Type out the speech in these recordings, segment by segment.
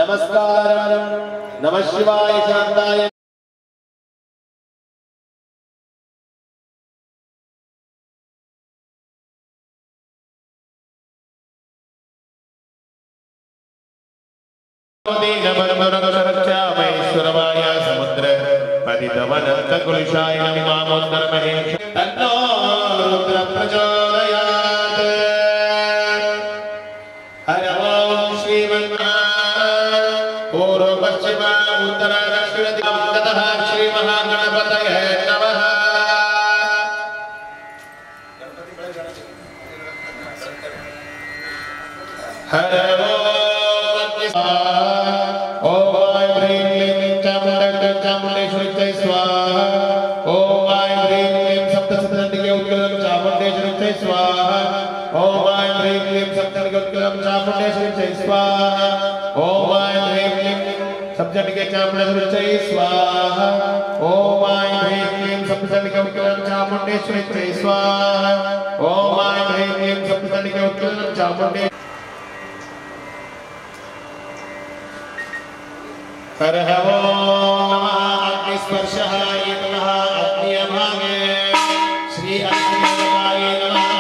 नमस्कारं नमः शिवाय शान्ताय महेश्वरमाया समुद्र पतितवनन्तकुलिशाय नमामोत्तर महेश तन्नो रुद्र प्रचोदयात् हर ओम श्रीमन्नारायण पूर्व पश्चिम उत्तर दक्षिण दिक्ततः श्री महागणपतये नमः हर स्वाहा ओम ऐं ह्रीं क्लीं सप्तर्गोत्कलं चामुण्डेश्वरी स्वाहा ओम ऐं ह्रीं क्लीं सप्तर्गे चामुण्डेश्वरी स्वाहा ओम ऐं ह्रीं क्लीं सप्तर्गोत्कलं चामुण्डेश्वरी स्वाहा ओम ऐं ह्रीं क्लीं सप्तर्गोत्कलं चामुण्डे हर ओम नमः अग्निस्पर्शः नमः अग्नियभागे श्री अग्निदेवाय नमः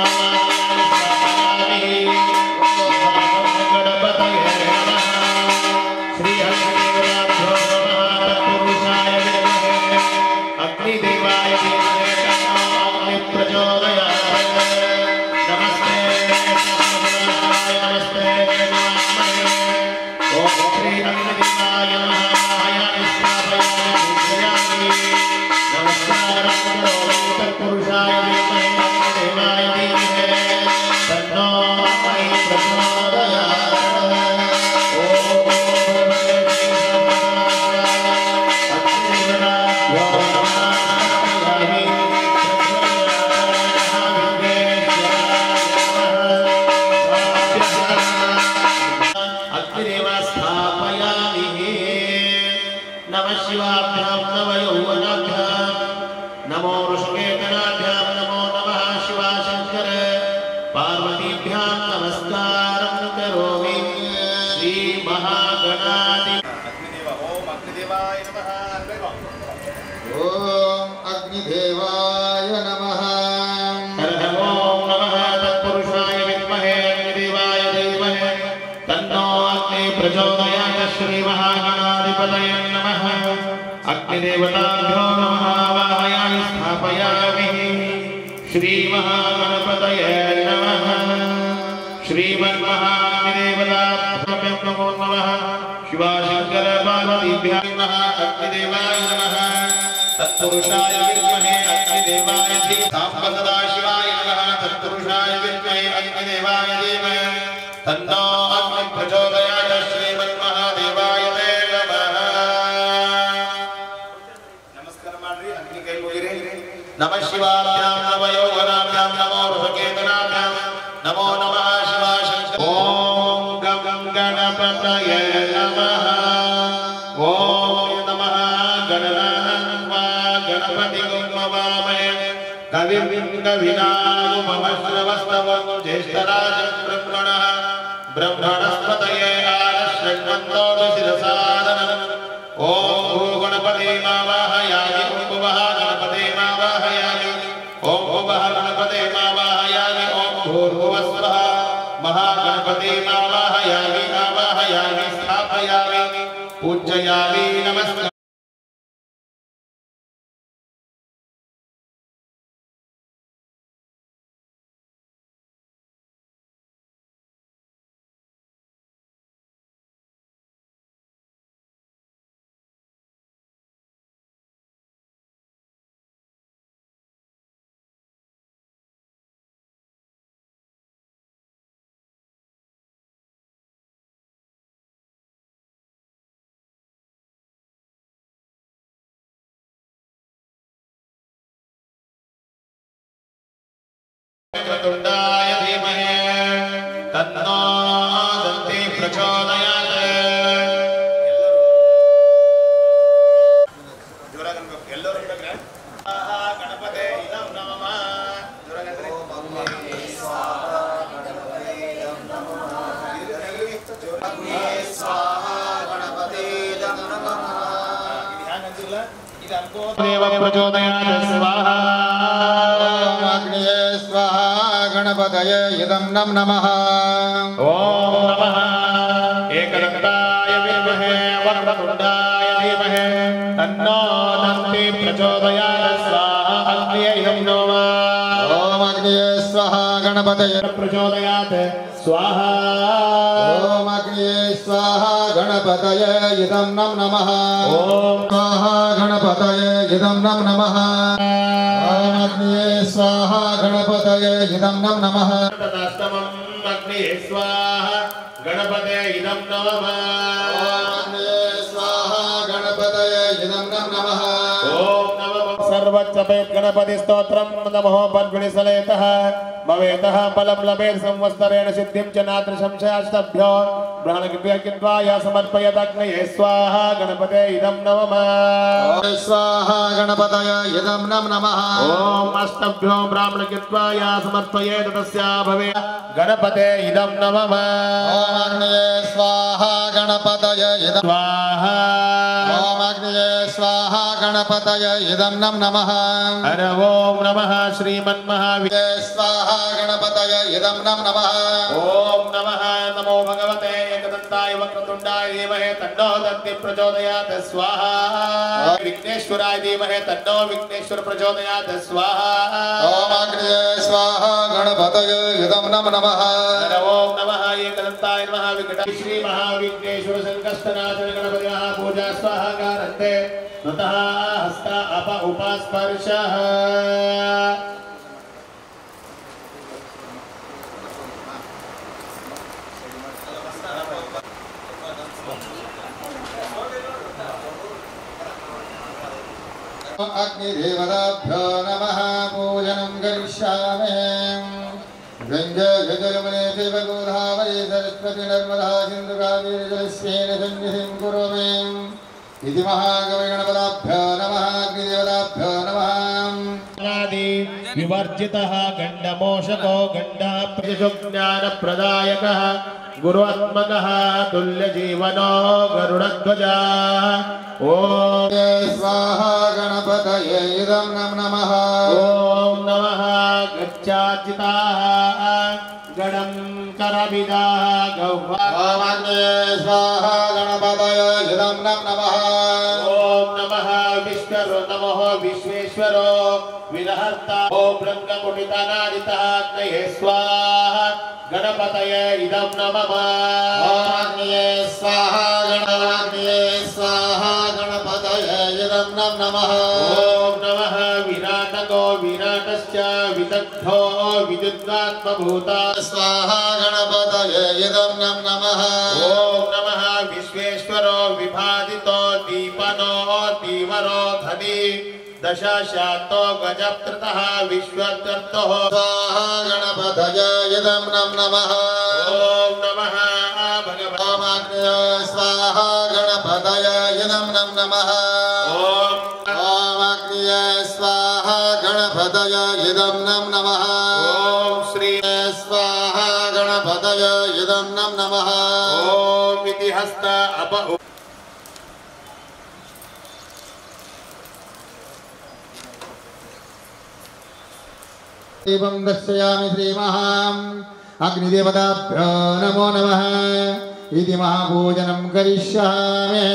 अग्निदेवताभ्यो नमः वाहयामि स्थापयामि श्री महागणपतये नमः श्रीमन्महाग्निदेवताभ्यो नमो नमः शिवशंकर पार्वतीभ्यो नमः अग्निदेवाय नमः तत्पुरुषाय विद्महे अग्निदेवाय धीमहि सदाशिवाय नमः तत्पुरुषाय विद्महे अग्निदेवाय धीमहि तन्नो अग्निः प्रचोदयात् श्रीमन्महादेवाय नमः शिवाभ्यां नमः योगनाभ्यां नमो ऋषकेतनाभ्यां नमो नमः शिवाशंकर ओम गं गणपतये नमः ओम नमः गणनान्वा गणपतिं नमामहे कविं कविनामुपमश्रवस्तवं ज्येष्ठराजं ब्रह्मणस्पतये आनश्रण्वन्तो शिरसादनम् ओम गणपति मावाहयामि ओम गणपति मावाहयामि ओम गणपति मावाहयामि ओम भूर्भुवस्वः महागणपति मावाहयामि आवाहयामि स्थापयामि पूजयामि नमस्ते वक्रतुण्डाय धीमहि तन्नो दन्ति प्रचोदयात् ಎಲ್ಲರೂ ಗಣಪತಿ ನಮಃ ಸ್ವಾಹ देव प्रचोदयात् स्वाहा अग्नये स्वाहा गणपतये इदं नमः ओम नमः एकदन्ताय विद्महे वक्रतुण्डाय धीमहि तन्नो दन्ति प्रचोदयात् स्वाहा अग्नये इदं नमः ओम अग्नये स्वाहा गणपतये प्रचोदयात् स्वाहा ओम अग्नये स्वाहा गणपतये इदं नमः ओम स्वाहा गणपतये इदं नमः ओम अग्नये स्वाहा गणपतये इदं नमः तदास्तमं अग्निः स्वाहा गणपते इदं नमः अग्नये स्वाहा गणपतये इदं नमः ओम नमः सर्वच्चपेत गणपति स्तोत्रं नमो बद्गुणिसलेतः भवेतः फलं लभेत् संवत्सरेण सिद्धिं च नात्र संशयास्तभ्यो ब्रह्मणकृत्या किन्त्वा या समर्पयत् अग्नये स्वाहा गणपते इदं नमः स्वाहा गणपतये इदं नमः ओम अष्टभ्यो ब्राह्मणकृत्वा या समर्पयेत् तस्या भवेत् गणपते इदं नमः ओम अग्नये स्वाहा गणपतये इदं स्वाहा ओम अग्नये स्वाहा गणपतये इदं नमः हर ओम नमः श्रीमन्महाविष्णवे स्वाहा गणपतये इदं नमः ओम नमः नमो भगवते एकदन्ताय वक्रतुण्डाय धीमहि तन्नो दन्ति प्रचोदयात् स्वाहा विघ्नेश्वराय धीमहि तन्नो विघ्नेश्वर प्रचोदयात् स्वाहा ओम अग्नये स्वाहा गणपतये इदं नमः हर ओम नमः एकदन्ताय नमः विकटाय श्री महाविघ्नेश्वर संकष्टनाशन गणपतिः पूजा स्वाहा कारन्ते नतः हस्त अप उपस्पर्शः अग्निदेवताभ्यो नमः पूजनं करिष्यामि गङ्गे गजयमुने चैव गोदावरी सरस्वती नर्मदा सिन्धु कावेरी जलस्येन सन्निधिं कुरु मे इति महाकवि गणपताभ्यो नमः अग्निदेवताभ्यो नमः विवर्जितः गण्डमोषको गण्डः प्रतिशुज्ञानप्रदायकः गुरुआत्मकः तुल्यजीवनो गरुडध्वजः ओम स्वाहा गणपतये इदं नमः ओम नमः गच्छाचिताः गणं करविदाः गौवा ओम अग्नये स्वाहा गणपतये इदं नमः ओम नमः विश्वरो नमः विश्वेश्वरो विरहर्ता ओम रङ्गकुटितनादितः अग्नये स्वाहा गणपतये इदं नमः ओम अग्नये स्वाहा गणपतये स्वाहा गणपतये इदं नमः ओम नमः विराटको विराटश्च विदग्धो विद्युदात्मभूता स्वाहा गणपतये इदं नमः ओम नमः विश्वेश्वरो विभाजितो दीपनो दीवरो धनी दशाशातो गजप्ततः विश्वकर्तो स्वाहा गणपतये इदं नमः ओम नमः भगवते ओम अग्नये स्वाहा गणपतये इदं नमः ओम ओम अग्नये स्वाहा गणपतये इदं नमः ओम श्री स्वाहा गणपतये इदं नमः ओम इति हस्त अप दीपं दर्शयामि श्रीमहाम् अग्निदेवताभ्यो नमो नमः इति महापूजनं करिष्यामि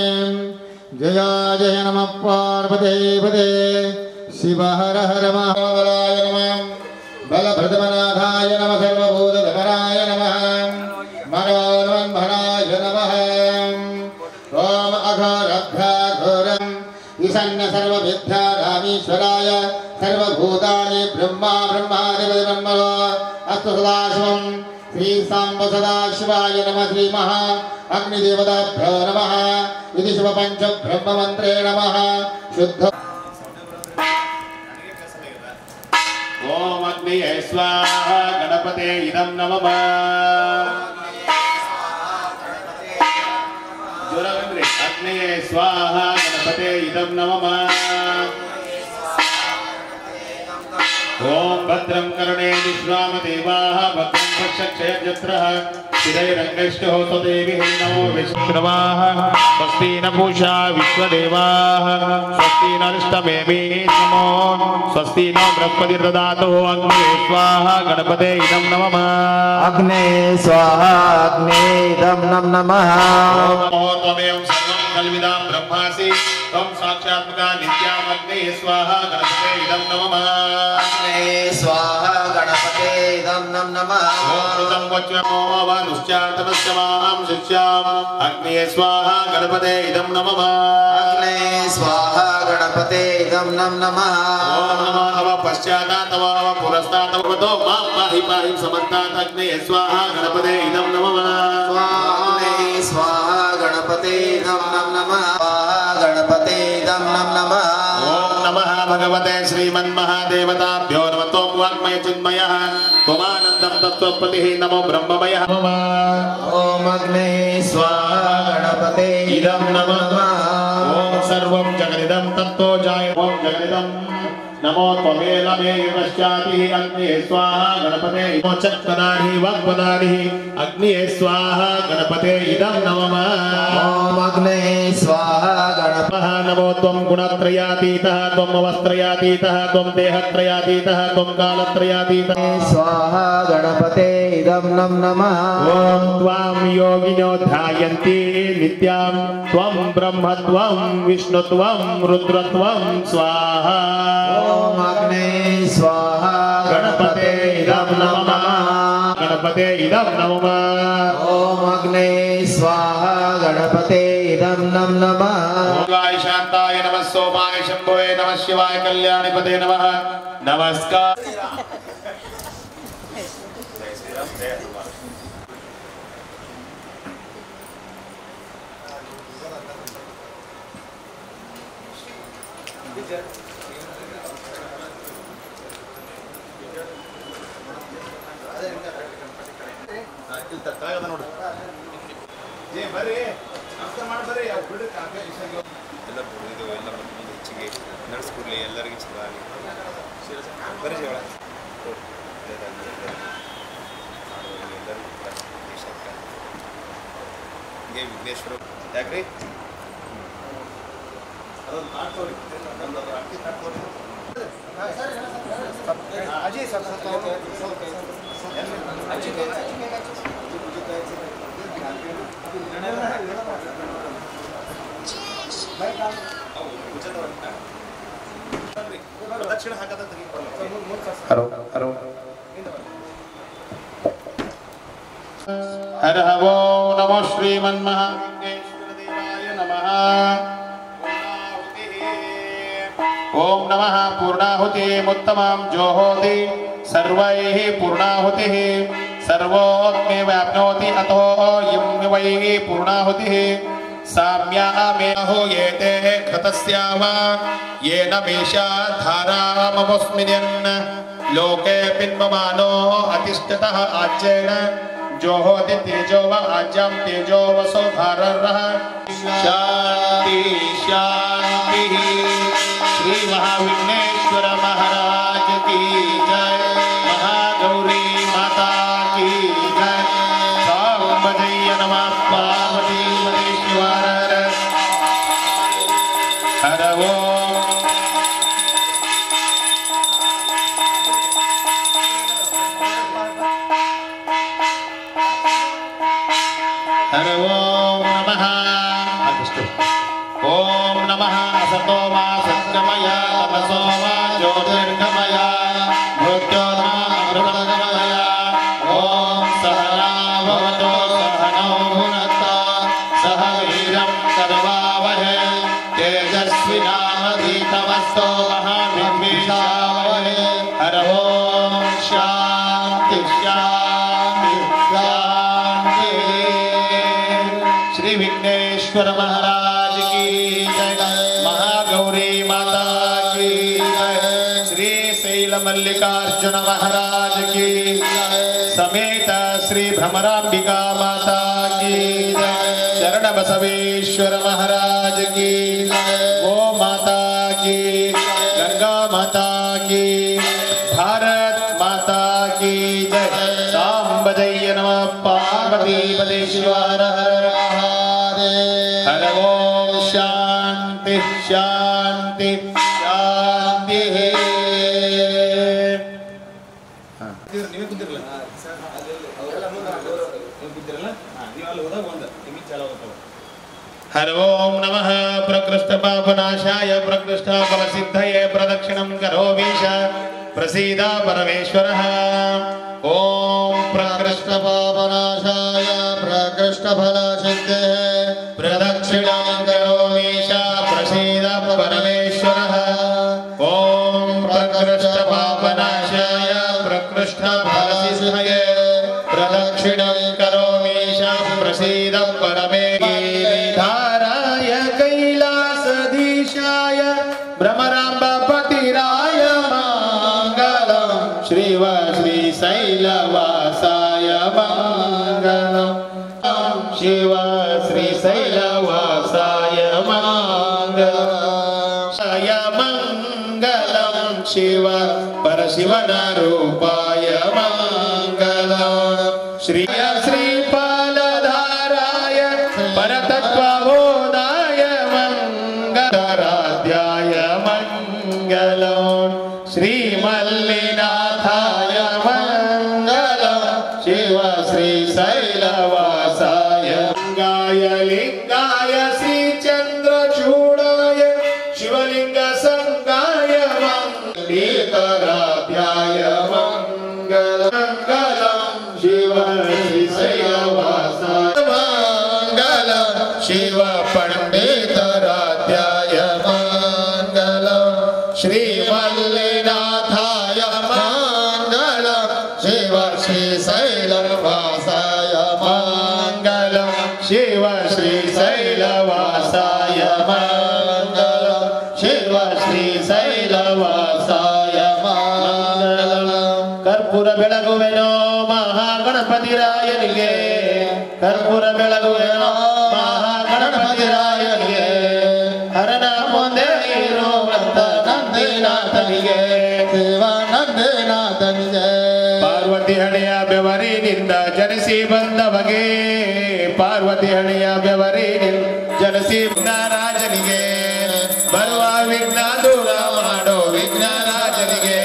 जय जय नमः पार्वतीपते शिव हर हर महाबलाय नमः बलभद्रनाथाय नमः सर्वभूतधराय नमः मनोन्मन्मनाय नमः ओम अघोरभ्याघोरम् ईशान्य सर्वविद्यारामीश्वराय सर्वभूतानि ब्रह्मा ब्रह्मादिपति ब्रह्मणो अस्तु सदाशिवं श्री सांब सदाशिवाय नमः श्री महा अग्निदेवताभ्यो नमः इति शिव पंच ब्रह्म मंत्रे नमः शुद्ध ओम अग्नये स्वाहा गणपते इदं नमः जोरगंद्रे अग्नये स्वाहा गणपते इदं नमः ओम भद्रं कर्णे विश्वामदेवाः भद्रं पश्यक्षयजत्रः चिरैरङ्गैष्टो देवी नमो विश्ववाः स्वस्ति न पूषा विश्वदेवाः स्वस्ति न रिष्टमेवे नमो स्वस्ति न बृहस्पतिर्ददातु अग्ने स्वाहा गणपते इदं नमः अग्ने स्वाहा अग्ने इदं नमः नमो त्वमेव सर्वं कल्विदां ब्रह्मासि त्वं साक्षात्मका नित्यामग्ने स्वाहा गणपते इदं नमः अग्ने स्वाहा गणपते इदं नमः ॐ वच्मो वनुश्चातनस्य मां शिष्याम् अग्ने स्वाहा गणपते इदं नमः अग्ने स्वाहा गणपते इदं नमः ॐ नमो नमः पश्चात्तव पुरस्तात्तव तो मां पाहि पाहि समन्तात् अग्ने स्वाहा गणपते इदं नमः अग्ने स्वाहा गणपते इदं नमः गणपते इदं नमः ॐ नमः भगवते श्रीमन्महादेवताभ्यो नमः त्वं वाङ्मय चिन्मयः त्वमानन्दं तत्त्वपतिः नमो ब्रह्ममयः ॐ अग्ने स्वाहा गणपते इदं नमः ॐ सर्वं जगदिदं तत्त्वो जाय ॐ जगदिदं नमो त्वमेलमे युगश्चातिः अग्ने स्वाहा गणपते चक्पदानि वाक्पदानि अग्ने स्वाहा गणपते इदं नमः ॐ अग्ने स्वाहा गणपते नमो त्वं गुणत्रयातीतः त्वं अवस्थत्रयातीतः त्वं देहत्रयातीतः त्वं कालत्रयातीतः स्वाहा गणपते इदं नमः ॐ त्वां योगिनो ध्यायन्ति नित्यां त्वं ब्रह्म त्वं विष्णु त्वं रुद्र त्वं स्वाहा ॐ अग्ने स्वाहा गणपते इदं नमः गणपते इदं नमः ॐ अग्ने स्वाहा गणपते इदं नमः शिवाय शान्ताय नमः सोमाय शम्भवे नमः शिवाय कल्याणपते नमः नमस्कार ನಡೆಸ್ಕೊಡ್ಲಿ ಎಲ್ಲರಿಗೂ ಚೆನ್ನಾಗಿ ಬರೀ ಜಗಳ ಎಲ್ಲರಿಗೂ ಹಿಂಗೆ ವಿಘ್ನೇಶ್ವರ ಯಾಕ್ರಿ ಅದೊಂದು ಮಾಡ್ತವ್ರಿ ನಮ್ದು ಅಕ್ಕಿ ತಡ್ತವ್ರಿ ಅಜಯ್ ಪ್ರದಕ್ಷಿಣೆ ಹಾಕದ हर वो नमो श्रीमन्महालिंगेश्वर देवाय नमः ओम नमः पूर्णाहुतिमुत्तमां जोहोति सर्वैः पूर्णाहुतिः सर्वोऽग्ने व्याप्नोति अतो यं वै पूर्णाहुतिः साम्यामेहो येते कृतस्यावा येन मेषा धारामवस्मिन् लोके पिन्वमानो अतिष्ठतः आच्येन जोहोति तेजो व आज्यां तेजो वसो भाररः शांति शांति श्री महाविघ्नेश्वर महाराज की जय महागौरी माता की जय साम्बजय नमः पार्वती परमेश्वर हर ओम हर ओम नमः ओम नमः असतो मा सत्कमय तमसो मा ज्योतिर्गमय मृत्योर्मा अमृतगमय ओम सहना भवतो सहनौ भुनक्तु सह वीर्यं करवावहै तेजस्विनामधीतमस्तु महाविद्विषावहै हर ओम शांति शांति शांति श्री विघ्नेश्वर महाराज की जय महागौरी माता की जय श्री शैल मल्लिकार्जुन महाराज की समेत श्री भ्रमरांबिका माता की जय शरण बसवेश्वर महाराज की गो माता की गंगा माता की भारत माता की जय साम्बजय नमः पार्वतीपते शिव हर हर महादेव हर ओम शांति शांति शांति ನೀವೇ ಕುಂತಿರಲ್ಲ ಅವರೆಲ್ಲ ಮುಂದೆ ನೀವು ಕುಂತಿರಲ್ಲ ನೀವು ಅಲ್ಲಿ ಹೋದಾಗ ಒಂದು ನಿಮಗೆ ಚಾಲು ಆಗುತ್ತೆ हर ओम नमः प्रकृष्ट पापनाशाय प्रकृष्ट फलसिद्धये प्रदक्षिणं करोमीश प्रसीद परमेश्वरः ओम प्रकृष्ट पापनाशाय प्रकृष्टफलसिद्धये प्रदक्षिणं करोमीश प्रसीद परमेश्वरः ओम प्रकृष्ट पापनाशाय प्रकृष्ट फलसिद्धये प्रदक्षिणं करोमीश प्रसीद परमेश्वरः कैलासधीशाय भ्रमराम्बपतिराय मङ्गलं श्रीव श्रीशैलवासाय मङ्गलं शिव श्रीशैलवासाय मङ्गलं शिव परशिवनरूपाय मङ्गलं श्री श्रीपालधाराय परतत्त्वबोधाय मङ्गलाराध्याय मङ्गलं श्रीमल्लिनाथाय मङ्गलं शिव श्रीशैलवासाय लिङ्गाय लिङ्गाय श्रीचन्द्रचूडाय शिवलिङ्गसङ्गाय मङ्गलाराध्याय मङ्गलं शिव श्रीशैलवासाय मङ्गलं शिव पंडितराध्याय मङ्गलं श्रीमल्लिनाथाय मङ्गलं शिव श्रीशैलवासाय मङ्गलं शिव श्रीशैलवासाय मङ्गलं शिव श्रीशैलवासाय मङ्गलं कर्पूर बेಳಗುವೆನೋ ಮಹಾಗಣಪತಿರಾಯನಿಗೆ कर्पूर ಬೆಳಗುವೆನೋ ಮಹಾಗಣಪತಿರಾಯನಿಗೆ ಹರನ ಮುಂದೆ ಇರುವಂತ ನಂದಿನಾಥನಿಗೆ ಶಿವಾನಂದನಾಥನಿಗೆ ಪಾರ್ವತಿ ಹಣೆಯ ಬೆವರಿನಿಂದ ಜನಿಸಿ ಬಂದವಗೆ ಪಾರ್ವತಿ ಹಣೆಯ ಬೆವರಿನಿಂದ ಜನಿಸಿ ವಿಘ್ನರಾಜನಿಗೆ ಬರುವ ವಿಘ್ನ ದೂರ ಮಾಡೋ ವಿಘ್ನರಾಜನಿಗೆ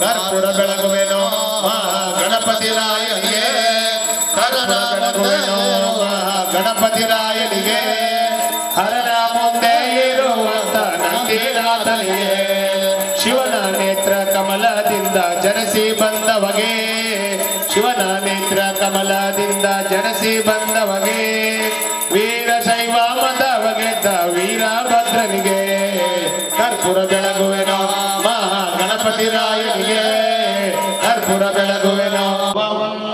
ಕರ್ಪೂರ ಬೆಳಗುವೆನೋ ಮಹಾಗಣಪತಿರಾಯನಿಗೆ ಕರ್ಪೂರ ಬೆಳಗುವೆನೋ ಮಹಾಗಣಪತಿರಾಯನಿಗೆ ಹರನ ಮುಂದೆ ಇರುವಂತ ನಂದಿನಾಥನಿಗೆ ಶಿವನ ನೇತ್ರ ಕಮಲದಿಂದ ಜನಿಸಿ ಬಂದವಗೆ ಶಿವನ ನೇತ್ರ ಕಮಲದಿಂದ ಜನಿಸಿ ಬಂದವಗೆ ವೀರಶೈವ ಮತವಗೆದ್ದ ವೀರಭದ್ರನಿಗೆ ಕರ್ಪೂರ ಬೆಳಗುವೆನೋ ಮಹಾಗಣಪತಿರಾಯನಿಗೆ ಕರ್ಪೂರ ಬೆಳಗುವೆನೋ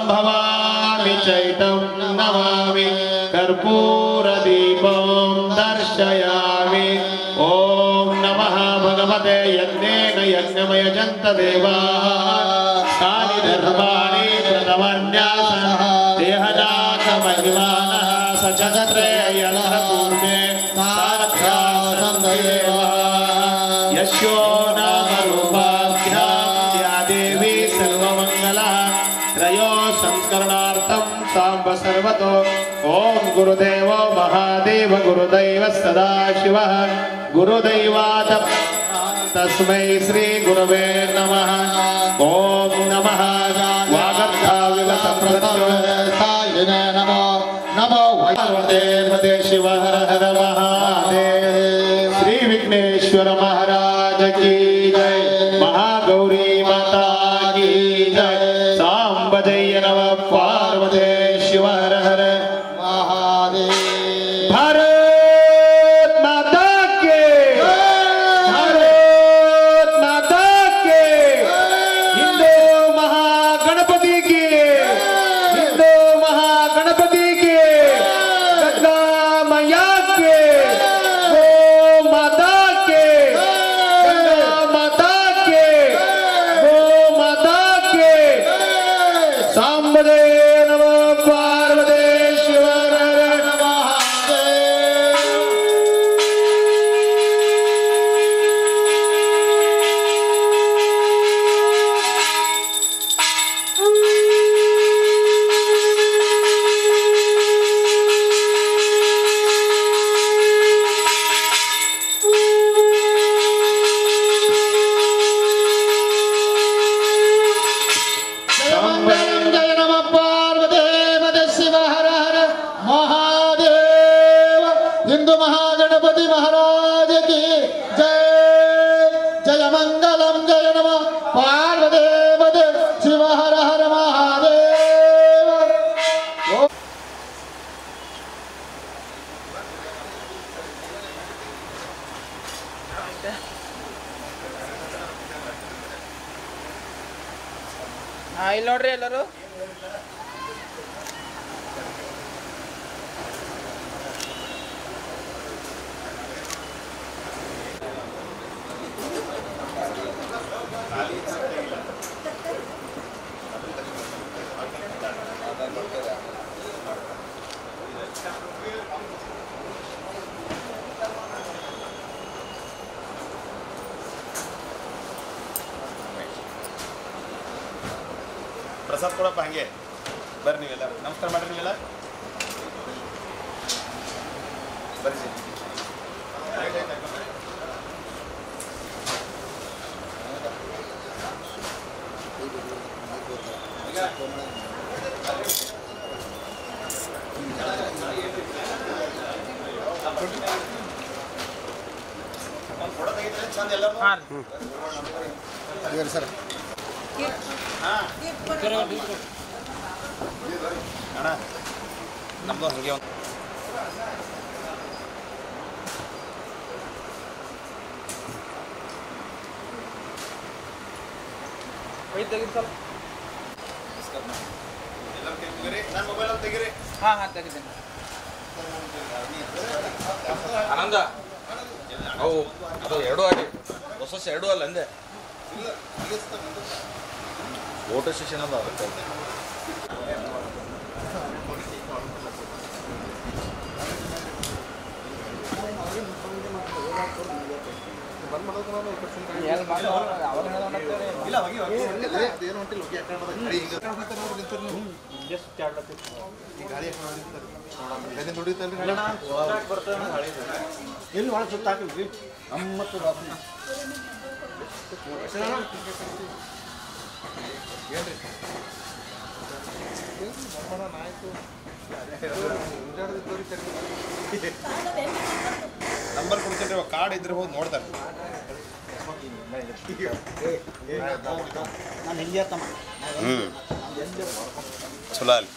ಭವಾಮಿ ಚೈತಂ ನಮಾಮಿ ಕರ್ಪೂರ ದೀಪಂ ದರ್ಶಯಾಮಿ ಓಂ ನಮಃ ಭಗವತೆ ಯಜ್ಞೇನ ಯಜ್ಞಮಯ ಜಂತ ದೇವಾಃ ತಾನಿ ಧರ್ಮಾಣಿ ಪ್ರಥಮನ್ಯಾಸ ದೇಹನಾಥ ಮಹಿಮಾನಃ ಸಚಕ್ರೇಯಃ ಪೂರ್ಣೆ ಸಾರಥ್ಯಾಸಂ ದೇವಾಃ ಯಶ್ಯೋ ನಾಮ ರೂಪಾಭ್ಯಾಂ ಯಾ ದೇವಿ ಸರ್ವಮಂಗಲ ತ್ರಯೋ ಸಂಸ್ಕರಣಾರ್ಥಂ ಸಾಂಬ ಸರ್ವತೋ ಓಂ ಗುರುದೇವೋ ಮಹಾದೇವ ಗುರುದೈವ ಸದಾಶಿವಃ ಗುರುದೈವಾದ ತಸ್ಮೈ ಶ್ರೀ ಗುರವೇ ನಮಃ ಓಂ ನಮಃ ವಾಗರ್ಧಾವಿವ ಸಂಪ್ರದಾಯ ನಮೋ ನಮೋ ಪಾರ್ವತೇ ಶಿವ ಹರ ಹರ ಮಹಾದೇವ ಶ್ರೀ ವಿಘ್ನೇಶ್ವರ ಮಹಾರಾಜ ಕೀ ಜೈ ಮಹಾಗೌರಿ ಮಾತಾ ಕೀ ಜೈ ಸಾಂಬ ಜಯ ನಮ ಪಾರ್ವತೇ ಶಿವ ಹರ ಹರ ಮಹಾದೇವ भारत माता के भारत माता के हिंदू महागणपति के हिंदू महागणपति के गंगा मैया के गो माता के गंगा माता के गो माता के सांबदे नमः पार्वते शिव हर हर ಇಲ್ಲಿ ನೋಡ್ರಿ ಎಲ್ಲರೂ ಪ್ರಸಾದ್ ಕೊಡಪ್ಪ ಹಂಗೆ ಬರ್ರಿ ನೀವೆಲ್ಲ ನಮಸ್ಕಾರ ಮಾಡ್ರಿ ನೀವೆಲ್ಲ ಬರ್ರಿ ಸರ್ ಫೋಟೋ ತೆಗಿದ್ರೆ ಚಂದ ಎಲ್ಲ ಸರ್ ಅಣ್ಣ ನಮ್ದು ಹಂಗೆ ಒಂದು ಎಲ್ಲರೂ ತೆಗಿರಿ ನನ್ನ ಮೊಬೈಲ್ ಅಲ್ಲಿ ತೆಗಿರಿ ಹಾಂ ತೆಗಿದ್ದೇನೆ ಆನಂದ ಅವು ಅದು ಎರಡೂ ಆಗಿ ಹೊಸ ಎರಡೂ ಅಲ್ಲ ಅಂದೆ ವೋಟರ್ ಸ್ಟೇಷನ್ ಅದ ಅದಕ್ಕೆ ಇಲ್ಲ ಹೋಗಿ ಹೋಗಿ ಏನು ಹೊಂಟಿಲ್ಲ ಹೋಗಿ ಎಲ್ಲಿ ಒಳಗೆ ಸುತ್ತ ಹಾಕಿಲ್ರಿ ನಮ್ಮತ್ತು ನಂಬರ್ ಕೊಡ್ತೀನಿ ಕಾರ್ಡ್ ಇದ್ರೆ ಹೋಗಿ ನೋಡ್ತಾರೆ ನಾನು ಹಿಂಗೆ ತಮ್ಮ ಚಲೋ ಅಲ್ಲಿ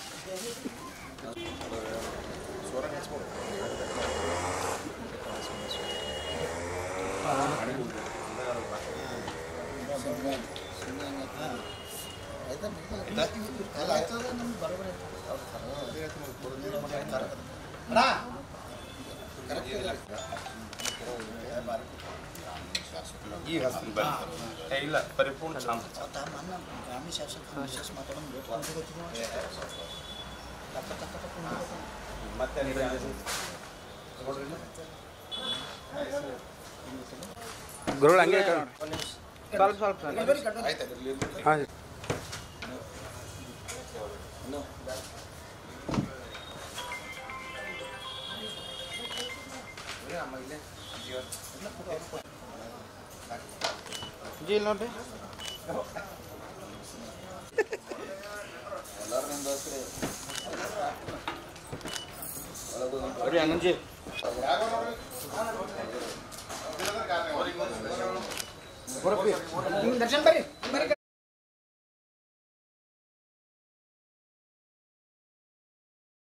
ಈಗ ಹಸ್ತೀನಿ ಬರ್ರಿ ಇಲ್ಲ ಪರಿಪೂರ್ಣ ಚಂದ ಗ್ರಾಮೀಣ ಶಾಸಕ ವಿಶೇಷ ಮಾತಾಡೋದು ಮತ್ತೆ ಗುರುಗಳು ಹಂಗೆ ಸ್ವಲ್ಪ ಸ್ವಲ್ಪ ಹಾಂ ಜಿ ಇಲ್ಲಿ ನೋಡ್ರಿ ಬರ್ರಿ ಅಣ್ಣಂಜಿ ದರ್ಶನ್ ಬರ್ರಿ